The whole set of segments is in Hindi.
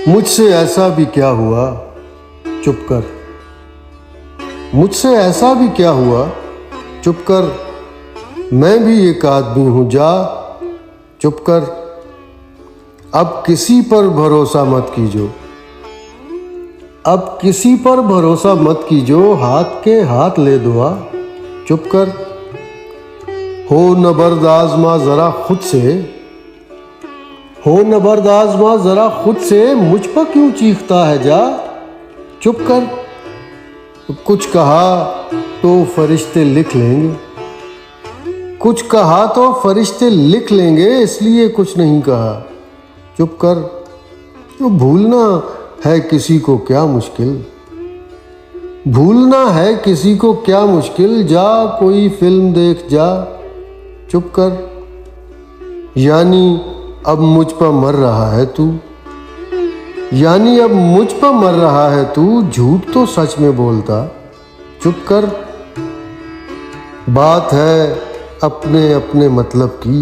मुझसे ऐसा भी क्या हुआ, चुप कर। मुझसे ऐसा भी क्या हुआ, चुप कर। मैं भी एक आदमी हूं, जा चुप कर। अब किसी पर भरोसा मत कीजो, अब किसी पर भरोसा मत कीजो, हाथ के हाथ ले दुआ, चुप कर। हो नबर्द आज़मा जरा खुद से, हो नबर्द आज़मा जरा खुद से, मुझ पर क्यों चीखता है, जा चुप कर। कुछ कहा तो फरिश्ते लिख लेंगे, कुछ कहा तो फरिश्ते लिख लेंगे, इसलिए कुछ नहीं कहा, चुप कर। तो भूलना है किसी को क्या मुश्किल, भूलना है किसी को क्या मुश्किल, जा कोई फिल्म देख जा, चुप कर। यानी अब मुझ पर मर रहा है तू, यानी अब मुझ पर मर रहा है तू, झूठ तो सच में बोलता, चुप कर। बात है अपने अपने मतलब की,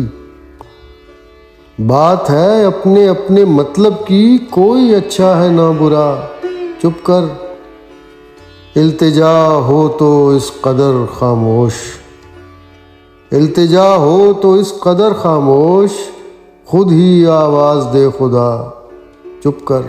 बात है अपने अपने मतलब की, कोई अच्छा है ना बुरा, चुप कर। इल्तिजा हो तो इस कदर खामोश, इल्तिजा हो तो इस कदर खामोश, खुद ही आवाज़ दे खुदा, चुप कर।